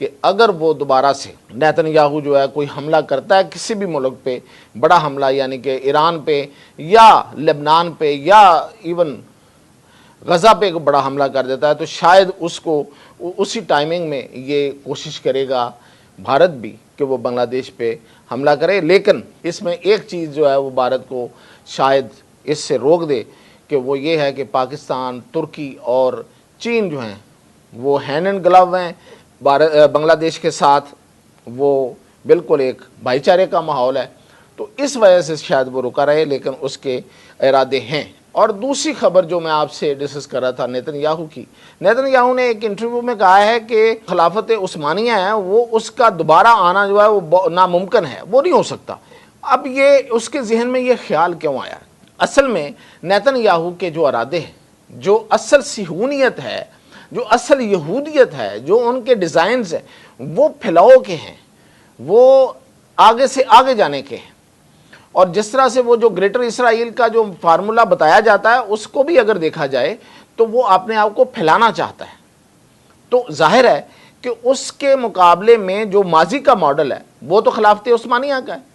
کہ اگر وہ دوبارہ سے نیتن یاہو جو ہے کوئی حملہ کرتا ہے کسی بھی ملک پہ، بڑا حملہ یعنی کہ ایران پہ یا لبنان پہ یا ایون غزہ پہ بڑا حملہ کر دیتا ہے، تو شاید اس کو اسی ٹائمنگ میں یہ کوشش کرے گا بھارت بھی کہ وہ بنگلہ دیش پہ حملہ کرے۔ لیکن اس میں ایک چیز جو ہے وہ بھارت کو شاید اس سے روک دے کہ وہ یہ ہے کہ پاکستان، ترکی اور چین جو ہیں وہ ہینڈ اینڈ گلو ہیں بنگلہ دیش کے ساتھ، وہ بالکل ایک بھائی چارے کا ماحول ہے، تو اس وجہ سے شاید وہ رکا رہے، لیکن اس کے ارادے ہیں۔ اور دوسری خبر جو میں آپ سے ڈسکس کر رہا تھا نیتن یاہو کی، نیتن یاہو نے ایک انٹرویو میں کہا ہے کہ خلافت عثمانیہ ہے وہ اس کا دوبارہ آنا جو ہے وہ ناممکن ہے، وہ نہیں ہو سکتا۔ اب یہ اس کے ذہن میں یہ خیال کیوں آیا؟ اصل میں نیتن یاہو کے جو ارادے ہیں، جو اصل صہیونیت ہے، جو اصل یہودیت ہے، جو ان کے ڈیزائنز ہیں، وہ پھیلاؤ کے ہیں، وہ آگے سے آگے جانے کے ہیں۔ اور جس طرح سے وہ جو گریٹر اسرائیل کا جو فارمولا بتایا جاتا ہے اس کو بھی اگر دیکھا جائے تو وہ اپنے آپ کو پھیلانا چاہتا ہے، تو ظاہر ہے کہ اس کے مقابلے میں جو ماضی کا ماڈل ہے وہ تو خلافت عثمانیہ کا ہے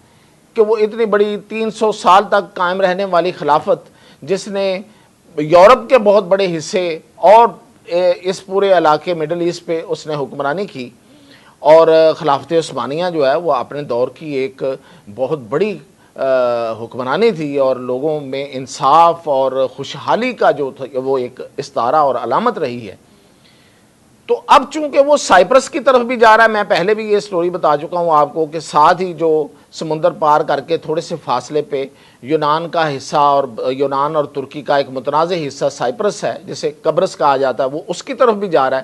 کہ وہ اتنی بڑی 300 سال تک قائم رہنے والی خلافت، جس نے یورپ کے بہت بڑے حصے اور اس پورے علاقے مڈل ایسٹ پہ اس نے حکمرانی کی، اور خلافت عثمانیہ جو ہے وہ اپنے دور کی ایک بہت بڑی حکمرانی تھی، اور لوگوں میں انصاف اور خوشحالی کا جو تھا وہ ایک استعارہ اور علامت رہی ہے۔ تو اب چونکہ وہ سائپرس کی طرف بھی جا رہا ہے، میں پہلے بھی یہ سٹوری بتا چکا ہوں آپ کو کہ ساتھ ہی جو سمندر پار کر کے تھوڑے سے فاصلے پہ یونان کا حصہ، اور یونان اور ترکی کا ایک متنازع حصہ سائپرس ہے جسے قبرص کہا جاتا ہے، وہ اس کی طرف بھی جا رہا ہے۔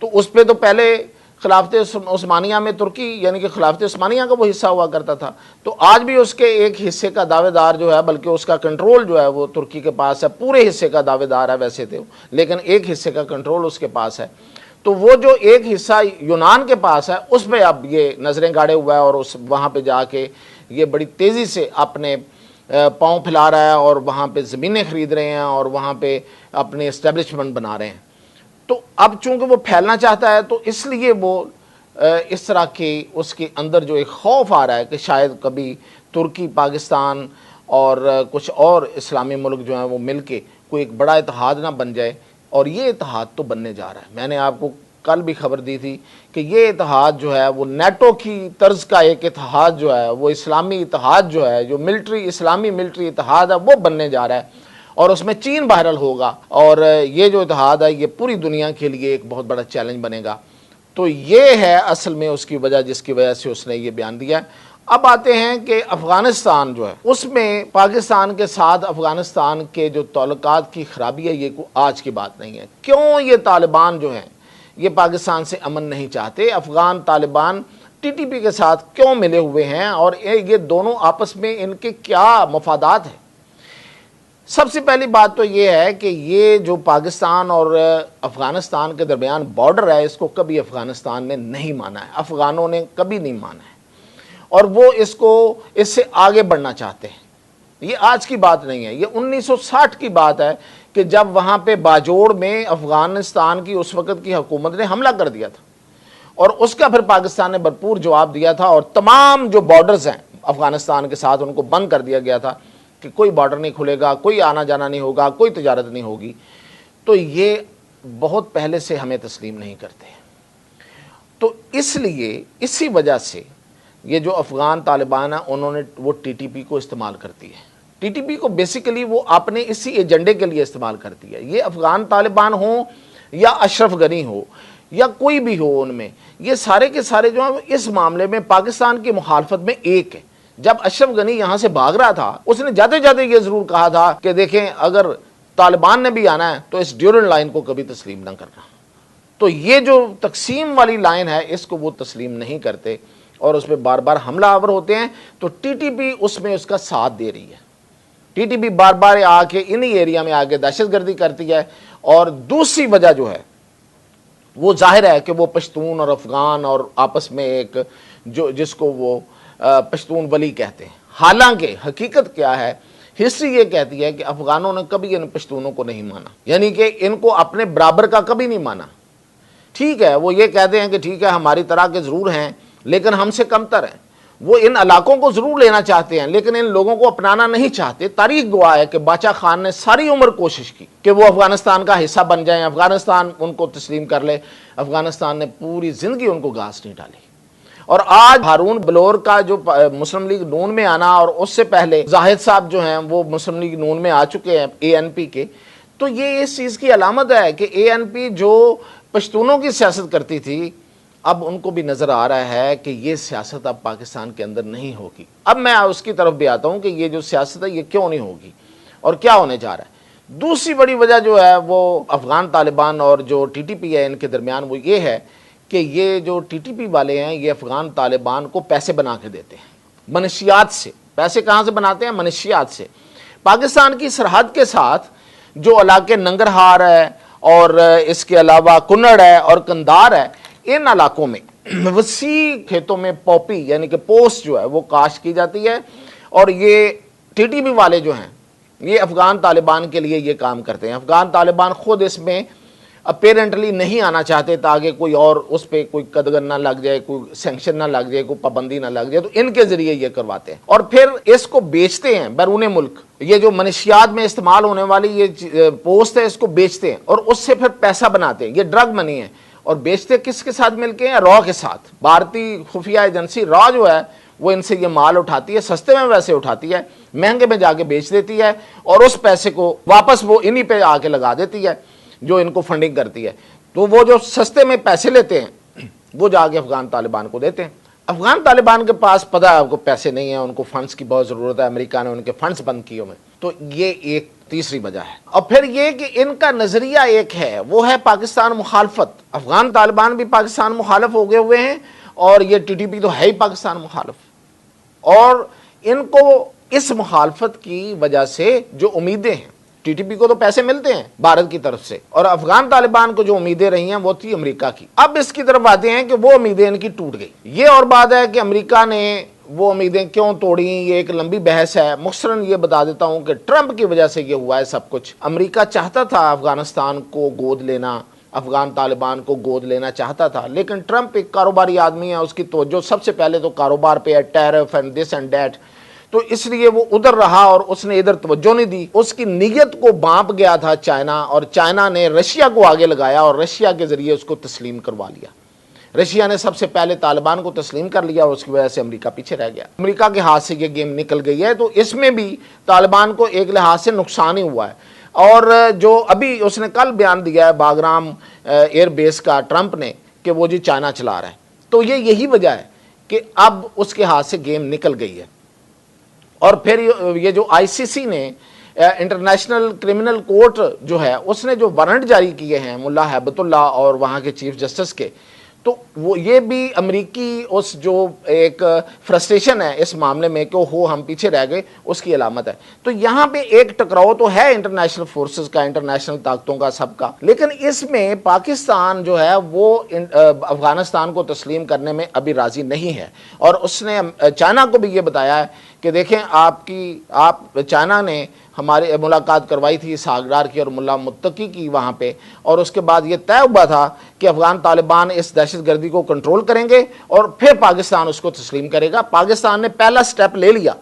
تو اس پہ تو پہلے خلافت عثمانیہ میں ترکی یعنی کہ خلافت عثمانیہ کا وہ حصہ ہوا کرتا تھا، تو آج بھی اس کے ایک حصے کا دعوے دار جو ہے، بلکہ اس کا کنٹرول جو ہے وہ ترکی کے پاس ہے، پورے حصے کا دعوے دار ہے ویسے تھے، لیکن ایک حصے کا کنٹرول اس کے پاس ہے۔ تو وہ جو ایک حصہ یونان کے پاس ہے اس پہ اب یہ نظریں گاڑے ہوا ہے، اور وہاں پہ جا کے یہ بڑی تیزی سے اپنے پاؤں پھیلا رہا ہے، اور وہاں پہ زمینیں خرید رہے ہیں، اور وہاں پہ اپنے اسٹیبلشمنٹ بنا رہے ہیں۔ تو اب چونکہ وہ پھیلنا چاہتا ہے تو اس لیے وہ اس طرح کی اس کے اندر جو ایک خوف آ رہا ہے کہ شاید کبھی ترکی، پاکستان اور کچھ اور اسلامی ملک جو ہیں وہ مل کے کوئی ایک بڑا اتحاد نہ بن جائے، اور یہ اتحاد تو بننے جا رہا ہے۔ میں نے آپ کو کل بھی خبر دی تھی کہ یہ اتحاد جو ہے وہ نیٹو کی طرز کا ایک اتحاد جو ہے، وہ اسلامی اتحاد جو ہے، جو اسلامی ملٹری اتحاد ہے، وہ بننے جا رہا ہے، اور اس میں چین بہرحال ہوگا، اور یہ جو اتحاد ہے یہ پوری دنیا کے لیے ایک بہت بڑا چیلنج بنے گا۔ تو یہ ہے اصل میں اس کی وجہ جس کی وجہ سے اس نے یہ بیان دیا ہے۔ اب آتے ہیں کہ افغانستان جو ہے اس میں پاکستان کے ساتھ افغانستان کے جو تعلقات کی خرابی ہے یہ کوئی آج کی بات نہیں ہے۔ کیوں یہ طالبان جو ہیں یہ پاکستان سے امن نہیں چاہتے؟ Afghan Taliban T T P کے ساتھ کیوں ملے ہوئے ہیں، اور یہ دونوں آپس میں ان کے کیا مفادات ہیں؟ سب سے پہلی بات تو یہ ہے کہ یہ جو پاکستان اور افغانستان کے درمیان بارڈر ہے اس کو کبھی افغانستان نے نہیں مانا ہے، افغانوں نے کبھی نہیں مانا ہے، اور وہ اس سے آگے بڑھنا چاہتے ہیں۔ یہ آج کی بات نہیں ہے، یہ 1960 کی بات ہے کہ جب وہاں پہ باجوڑ میں افغانستان کی اس وقت کی حکومت نے حملہ کر دیا تھا، اور اس کا پھر پاکستان نے بھرپور جواب دیا تھا، اور تمام جو بارڈرز ہیں افغانستان کے ساتھ ان کو بند کر دیا گیا تھا کہ کوئی بارڈر نہیں کھلے گا، کوئی آنا جانا نہیں ہوگا، کوئی تجارت نہیں ہوگی۔ تو یہ بہت پہلے سے ہمیں تسلیم نہیں کرتے، تو اس لیے اسی وجہ سے یہ جو افغان طالبان ہیں انہوں نے وہ ٹی ٹی پی کو استعمال کرتی ہے۔ ٹی ٹی پی کو بیسیکلی وہ اپنے اسی ایجنڈے کے لیے استعمال کرتی ہے۔ یہ افغان طالبان ہوں یا اشرف غنی ہو یا کوئی بھی ہو، ان میں یہ سارے کے سارے جو ہیں اس معاملے میں پاکستان کی مخالفت میں ایک ہے۔ جب اشرف غنی یہاں سے بھاگ رہا تھا اس نے جاتے جاتے یہ ضرور کہا تھا کہ دیکھیں اگر طالبان نے بھی آنا ہے تو اس ڈیورنڈ لائن کو کبھی تسلیم نہ کرنا۔ تو یہ جو تقسیم والی لائن ہے اس کو وہ تسلیم نہیں کرتے، اور اس پہ بار بار حملہ آور ہوتے ہیں۔ تو ٹی ٹی پی اس میں اس کا ساتھ دے رہی ہے، ٹی ٹی پی بار بار آ کے انہی ایریا میں آگے دہشت گردی کرتی ہے۔ اور دوسری وجہ جو ہے وہ ظاہر ہے کہ وہ پشتون اور افغان اور آپس میں ایک جس کو وہ پشتون ولی کہتے ہیں، حالانکہ حقیقت کیا ہے، ہسٹری یہ کہتی ہے کہ افغانوں نے کبھی ان پشتونوں کو نہیں مانا، یعنی کہ ان کو اپنے برابر کا کبھی نہیں مانا۔ ٹھیک ہے وہ یہ کہتے ہیں کہ ٹھیک ہے ہماری طرح کے ضرور ہیں لیکن ہم سے کمتر ہیں، وہ ان علاقوں کو ضرور لینا چاہتے ہیں لیکن ان لوگوں کو اپنانا نہیں چاہتے۔ تاریخ گواہ ہے کہ باچا خان نے ساری عمر کوشش کی کہ وہ افغانستان کا حصہ بن جائیں، افغانستان ان کو تسلیم کر لے، افغانستان نے پوری زندگی ان کو گھاس نہیں ڈالی۔ اور آج ہارون بلور کا جو مسلم لیگ نون میں آنا، اور اس سے پہلے زاہد صاحب جو ہیں وہ مسلم لیگ نون میں آ چکے ہیں اے این پی کے، تو یہ اس چیز کی علامت ہے کہ اے این پی جو پشتونوں کی سیاست کرتی تھی اب ان کو بھی نظر آ رہا ہے کہ یہ سیاست اب پاکستان کے اندر نہیں ہوگی۔ اب میں اس کی طرف بھی آتا ہوں کہ یہ جو سیاست ہے یہ کیوں نہیں ہوگی اور کیا ہونے جا رہا ہے۔ دوسری بڑی وجہ جو ہے وہ افغان طالبان اور جو ٹی ٹی پی ہے ان کے درمیان وہ یہ ہے کہ یہ جو ٹی ٹی پی والے ہیں یہ افغان طالبان کو پیسے بنا کے دیتے ہیں منشیات سے۔ پیسے کہاں سے بناتے ہیں؟ منشیات سے۔ پاکستان کی سرحد کے ساتھ جو علاقے ننگرہار ہے اور اس کے علاوہ کنڑ ہے اور کندار ہے، ان علاقوں میں وسیع کھیتوں میں پوپی یعنی کہ پوست جو ہے وہ کاشت کی جاتی ہے، اور یہ ٹی ٹی پی والے جو ہیں یہ افغان طالبان کے لیے یہ کام کرتے ہیں۔ افغان طالبان خود اس میں اپیرنٹلی نہیں آنا چاہتے تاکہ کوئی اور اس پہ کوئی قدغن نہ لگ جائے، کوئی سینکشن نہ لگ جائے، کوئی پابندی نہ لگ جائے، تو ان کے ذریعے یہ کرواتے ہیں اور پھر اس کو بیچتے ہیں بیرون ملک۔ یہ جو منشیات میں استعمال ہونے والی یہ پوسٹ ہے اس کو بیچتے ہیں اور اس سے پھر پیسہ بناتے ہیں۔ یہ ڈرگ منی ہے، اور بیچتے کس کے ساتھ مل کے ہیں؟ را کے ساتھ۔ بھارتی خفیہ ایجنسی را جو ہے وہ ان سے یہ مال اٹھاتی ہے، سستے میں ویسے اٹھاتی ہے، مہنگے میں جا کے بیچ دیتی ہے، اور اس پیسے کو واپس وہ انہی پہ آ کے لگا دیتی ہے جو ان کو فنڈنگ کرتی ہے۔ تو وہ جو سستے میں پیسے لیتے ہیں وہ جا کے افغان طالبان کو دیتے ہیں۔ افغان طالبان کے پاس پتہ ہے آپ کو پیسے نہیں ہیں، ان کو فنڈز کی بہت ضرورت ہے، امریکہ نے ان کے فنڈز بند کیے ہوئے۔ تو یہ ایک تیسری وجہ ہے۔ اور پھر یہ کہ ان کا نظریہ ایک ہے، وہ ہے پاکستان مخالفت۔ افغان طالبان بھی پاکستان مخالف ہو گئے ہوئے ہیں اور یہ ٹی ٹی پی تو ہے ہی پاکستان مخالف، اور ان کو اس مخالفت کی وجہ سے جو امیدیں ہیں، ٹی ٹی پی کو تو پیسے ملتے ہیں بھارت کی طرف سے، اور افغان طالبان کو جو امیدیں رہی ہیں وہ تھی امریکہ کی۔ اب اس کی طرف آتے ہیں کہ وہ امیدیں ان کی ٹوٹ گئی۔ یہ اور بات ہے کہ امریکہ نے وہ امیدیں کیوں توڑیں، یہ ایک لمبی بحث ہے۔ مختصراً یہ بتا دیتا ہوں کہ ٹرمپ کی وجہ سے یہ ہوا ہے سب کچھ۔ امریکہ چاہتا تھا افغانستان کو گود لینا، افغان طالبان کو گود لینا چاہتا تھا، لیکن ٹرمپ ایک کاروباری آدمی ہے، اس کی توجہ سب سے پہلے تو کاروبار پہ ہے، tariff and this and that, تو اس لیے وہ ادھر رہا اور اس نے ادھر توجہ نہیں دی۔ اس کی نیت کو بانپ گیا تھا چائنا، اور چائنا نے رشیا کو آگے لگایا اور رشیا کے ذریعے اس کو تسلیم کروا لیا۔ رشیا نے سب سے پہلے طالبان کو تسلیم کر لیا اور اس کی وجہ سے امریکہ پیچھے رہ گیا۔ امریکہ کے ہاتھ سے یہ گیم نکل گئی ہے، تو اس میں بھی طالبان کو ایک لحاظ سے نقصان ہی ہوا ہے۔ اور جو ابھی اس نے کل بیان دیا ہے باگرام ایئر بیس کا ٹرمپ نے کہ وہ جی چائنا چلا رہا ہے، تو یہ یہی وجہ ہے کہ اب اس کے ہاتھ سے گیم نکل گئی ہے۔ اور پھر یہ جو آئی سی سی نے انٹرنیشنل کرمنل کورٹ جو ہے اس نے جو وارنٹ جاری کیے ہیں ملا ہیبت اللہ اور وہاں کے چیف جسٹس کے، تو وہ یہ بھی امریکی اس جو ایک فرسٹریشن ہے اس معاملے میں کہ ہم پیچھے رہ گئے اس کی علامت ہے۔ تو یہاں پہ ایک ٹکراؤ تو ہے انٹرنیشنل فورسز کا، انٹرنیشنل طاقتوں کا، سب کا، لیکن اس میں پاکستان جو ہے وہ افغانستان کو تسلیم کرنے میں ابھی راضی نہیں ہے، اور اس نے چائنا کو بھی یہ بتایا ہے کہ دیکھیں چائنا نے ہماری ملاقات کروائی تھی اسحاق ڈار کی اور ملا متقی کی وہاں پہ، اور اس کے بعد یہ طے ہوا تھا کہ افغان طالبان اس دہشت گردی کو کنٹرول کریں گے اور پھر پاکستان اس کو تسلیم کرے گا۔ پاکستان نے پہلا سٹیپ لے لیا،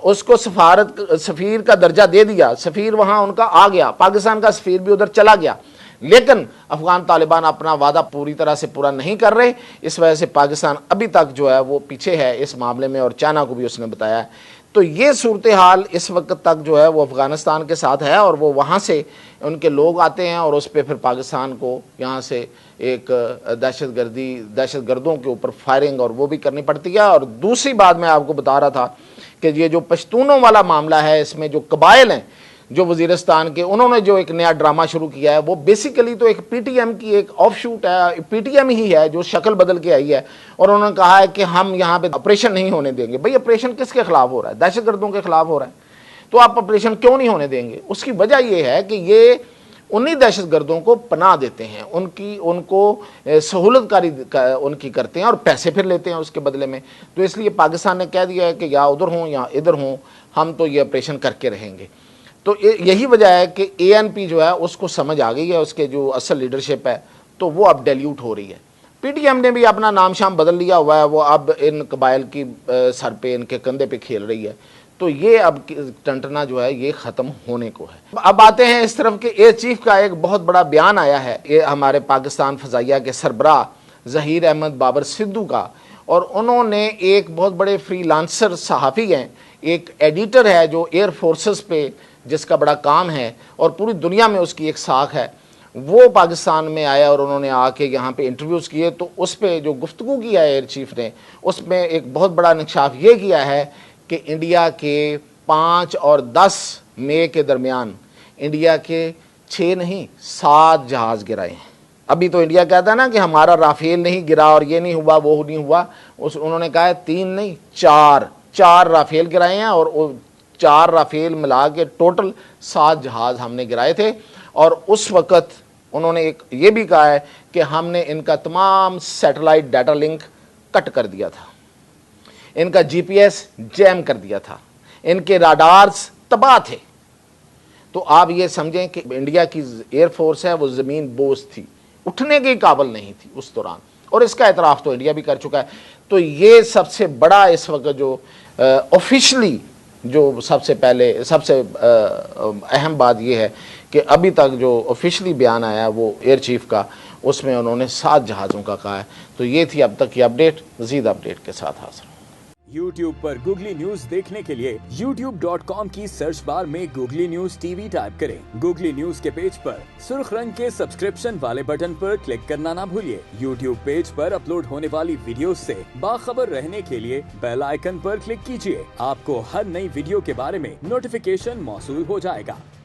اس کو سفیر کا درجہ دے دیا، سفیر وہاں ان کا آ گیا، پاکستان کا سفیر بھی ادھر چلا گیا، لیکن افغان طالبان اپنا وعدہ پوری طرح سے پورا نہیں کر رہے، اس وجہ سے پاکستان ابھی تک جو ہے وہ پیچھے ہے اس معاملے میں، اور چائنا کو بھی اس نے بتایا ہے۔ تو یہ صورتحال اس وقت تک جو ہے وہ افغانستان کے ساتھ ہے، اور وہ وہاں سے ان کے لوگ آتے ہیں اور اس پہ پھر پاکستان کو یہاں سے ایک دہشت گردوں کے اوپر فائرنگ اور وہ بھی کرنی پڑتی ہے۔ اور دوسری بات میں آپ کو بتا رہا تھا کہ یہ جو پشتونوں والا معاملہ ہے، اس میں جو قبائل ہیں جو وزیرستان کے، انہوں نے جو ایک نیا ڈرامہ شروع کیا ہے، وہ بیسیکلی تو ایک پی ٹی ایم کی ایک آف شوٹ ہے، پی ٹی ایم ہی ہے جو شکل بدل کے آئی ہے، اور انہوں نے کہا ہے کہ ہم یہاں پہ آپریشن نہیں ہونے دیں گے۔ بھئی آپریشن کس کے خلاف ہو رہا ہے؟ دہشت گردوں کے خلاف ہو رہا ہے، تو آپ آپریشن کیوں نہیں ہونے دیں گے؟ اس کی وجہ یہ ہے کہ یہ انہی دہشت گردوں کو پناہ دیتے ہیں، ان کو سہولت کاری ان کی کرتے ہیں اور پیسے پھر لیتے ہیں اس کے بدلے میں۔ تو اس لیے پاکستان نے کہہ دیا ہے کہ یا ادھر ہوں یا ادھر ہوں، ہم تو یہ آپریشن کر کے رہیں گے۔ تو یہی وجہ ہے کہ اے این پی جو ہے اس کو سمجھ آ گئی ہے، اس کے جو اصل لیڈرشپ ہے تو وہ اب ڈیلیوٹ ہو رہی ہے. پی ٹی ایم نے بھی اپنا نام شام بدل لیا ہوا ہے, وہ اب ان قبائل کی سر پہ, ان کے کندھے پہ کھیل رہی ہے. تو یہ اب ٹنٹنا جو ہے یہ ختم ہونے کو ہے. اب آتے ہیں اس طرف کہ ایئر چیف کا ایک بہت بڑا بیان آیا ہے یہ ہمارے پاکستان فضائیہ کے سربراہ ظہیر احمد بابر سدھو کا, اور انہوں نے ایک بہت بڑے فری لانسر صحافی ہیں, ایک ایڈیٹر ہے جو ایئر فورسز پہ جس کا بڑا کام ہے اور پوری دنیا میں اس کی ایک ساکھ ہے, وہ پاکستان میں آیا اور انہوں نے آ کے یہاں پہ انٹرویوز کیے. تو اس پہ جو گفتگو کیا ہے ایئر چیف نے, اس میں ایک بہت بڑا انکشاف یہ کیا ہے کہ انڈیا کے 5 اور 10 مئی کے درمیان انڈیا کے 6 نہیں 7 جہاز گرائے ہیں. ابھی تو انڈیا کہتا ہے نا کہ ہمارا رافیل نہیں گرا اور یہ نہیں ہوا وہ نہیں ہوا, انہوں نے کہا ہے 3 نہیں 4 رافیل گرائے ہیں, اور 4 رافیل ملا کے ٹوٹل 7 جہاز ہم نے گرائے تھے. اور اس وقت انہوں نے ایک یہ بھی کہا ہے کہ ہم نے ان کا تمام سیٹلائٹ ڈیٹا لنک کٹ کر دیا تھا, ان کا جی پی ایس جیم کر دیا تھا, ان کے راڈارز تباہ تھے. تو آپ یہ سمجھیں کہ انڈیا کی ایئر فورس ہے وہ زمین بوس تھی, اٹھنے کے قابل نہیں تھی اس دوران, اور اس کا اعتراف تو انڈیا بھی کر چکا ہے. تو یہ سب سے بڑا اس وقت جو آفیشلی جو سب سے پہلے سب سے اہم بات یہ ہے کہ ابھی تک جو آفیشلی بیان آیا وہ ایئر چیف کا, اس میں انہوں نے 7 جہازوں کا کہا ہے. تو یہ تھی اب تک کی اپڈیٹ, مزید اپڈیٹ کے ساتھ حاضر ہوں. YouTube پر گوگلی نیوز دیکھنے کے لیے youtube.com کی سرچ بار میں googly news T V type کریں. گوگلی نیوز کے پیج پر سرخ رنگ کے سبسکرپشن والے بٹن پر کلک کرنا نہ بھولیے. YouTube پیج پر اپلوڈ ہونے والی ویڈیوز سے باخبر رہنے کے لیے بیل آئیکن پر کلک کیجیے. آپ کو ہر نئی ویڈیو کے بارے میں نوٹیفیکیشن موصول ہو جائے گا.